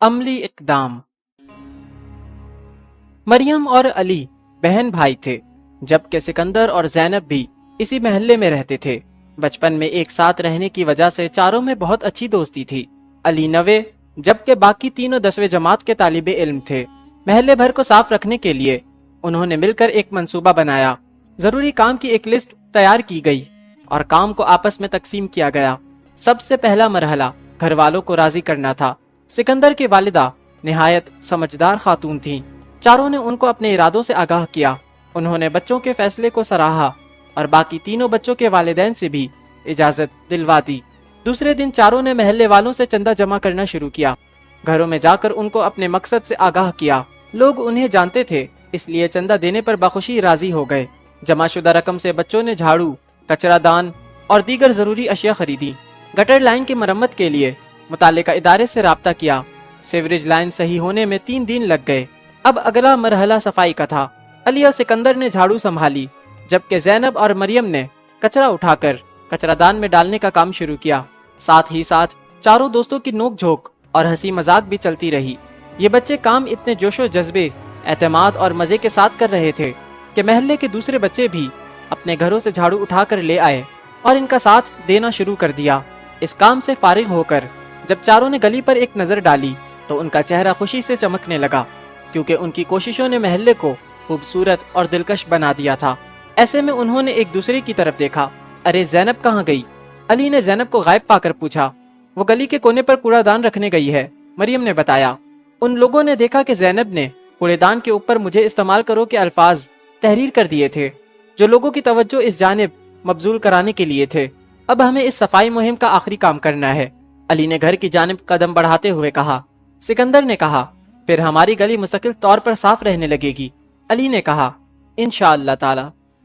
عملی اقدام۔ مریم اور علی بہن بھائی تھے، جبکہ سکندر اور زینب بھی اسی محلے میں رہتے تھے۔ بچپن میں ایک ساتھ رہنے کی وجہ سے چاروں میں بہت اچھی دوستی تھی۔ علی 9ویں جبکہ باقی تینوں 10ویں جماعت کے طالب علم تھے۔ محلے بھر کو صاف رکھنے کے لیے انہوں نے مل کر ایک منصوبہ بنایا۔ ضروری کام کی ایک لسٹ تیار کی گئی اور کام کو آپس میں تقسیم کیا گیا۔ سب سے پہلا مرحلہ گھر والوں کو راضی کرنا تھا۔ سکندر کی والدہ نہایت سمجھدار خاتون تھیں۔ چاروں نے ان کو اپنے ارادوں سے آگاہ کیا۔ انہوں نے بچوں کے فیصلے کو سراہا اور باقی تینوں بچوں کے والدین سے بھی اجازت دلوا دی۔ دوسرے دن چاروں نے محلے والوں سے چندہ جمع کرنا شروع کیا۔ گھروں میں جا کر ان کو اپنے مقصد سے آگاہ کیا۔ لوگ انہیں جانتے تھے، اس لیے چندہ دینے پر بخوشی راضی ہو گئے۔ جمع شدہ رقم سے بچوں نے جھاڑو، کچرا دان اور دیگر ضروری اشیاء خریدی۔ گٹر لائن کی مرمت کے لیے متعلقہ ادارے سے رابطہ کیا۔ سیوریج لائن صحیح ہونے میں 3 دن لگ گئے۔ اب اگلا مرحلہ صفائی کا تھا۔ علی اور سکندر نے جھاڑو سنبھالی، جبکہ زینب اور مریم نے کچرا اٹھا کر کچرا دان میں ڈالنے کا کام شروع کیا۔ ساتھ ہی ساتھ چاروں دوستوں کی نوک جھوک اور ہنسی مذاق بھی چلتی رہی۔ یہ بچے کام اتنے جوش و جذبے، اعتماد اور مزے کے ساتھ کر رہے تھے کہ محلے کے دوسرے بچے بھی اپنے گھروں سے جھاڑو اٹھا کر لے آئے اور ان کا ساتھ دینا شروع کر دیا۔ اس کام سے فارغ ہو کر جب چاروں نے گلی پر ایک نظر ڈالی تو ان کا چہرہ خوشی سے چمکنے لگا، کیونکہ ان کی کوششوں نے محلے کو خوبصورت اور دلکش بنا دیا تھا۔ ایسے میں انہوں نے ایک دوسرے کی طرف دیکھا۔ ارے زینب کہاں گئی؟ علی نے زینب کو غائب پا کر پوچھا۔ وہ گلی کے کونے پر کوڑا دان رکھنے گئی ہے، مریم نے بتایا۔ ان لوگوں نے دیکھا کہ زینب نے کوڑے دان کے اوپر مجھے استعمال کرو کے الفاظ تحریر کر دیے تھے، جو لوگوں کی توجہ اس جانب مبذول کرانے کے لیے تھے۔ اب ہمیں اس صفائی مہم کا آخری کام کرنا ہے، علی نے گھر کی جانب قدم بڑھاتے ہوئے کہا۔ سکندر نے کہا، پھر ہماری گلی مستقل طور پر صاف رہنے لگے گی۔ علی نے کہا، انشاءاللہ تعالی۔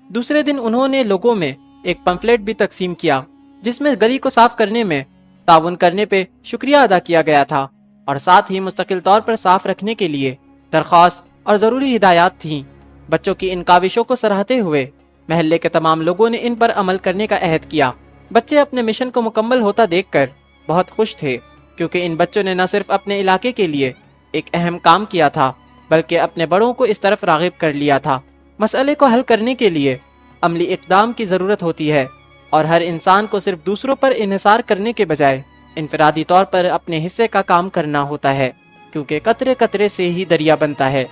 دوسرے دن انہوں نے لوگوں میں ایک پمفلیٹ بھی تقسیم کیا، جس میں گلی کو صاف کرنے میں تعاون کرنے پہ شکریہ ادا کیا گیا تھا اور ساتھ ہی مستقل طور پر صاف رکھنے کے لیے درخواست اور ضروری ہدایات تھیں۔ بچوں کی ان کاوشوں کو سراہتے ہوئے محلے کے تمام لوگوں نے ان پر عمل کرنے کا عہد کیا۔ بچے اپنے مشن کو مکمل ہوتا دیکھ کر بہت خوش تھے، کیونکہ ان بچوں نے نہ صرف اپنے علاقے کے لیے ایک اہم کام کیا تھا، بلکہ اپنے بڑوں کو اس طرف راغب کر لیا تھا۔ مسئلے کو حل کرنے کے لیے عملی اقدام کی ضرورت ہوتی ہے، اور ہر انسان کو صرف دوسروں پر انحصار کرنے کے بجائے انفرادی طور پر اپنے حصے کا کام کرنا ہوتا ہے، کیونکہ قطرے قطرے سے ہی دریا بنتا ہے۔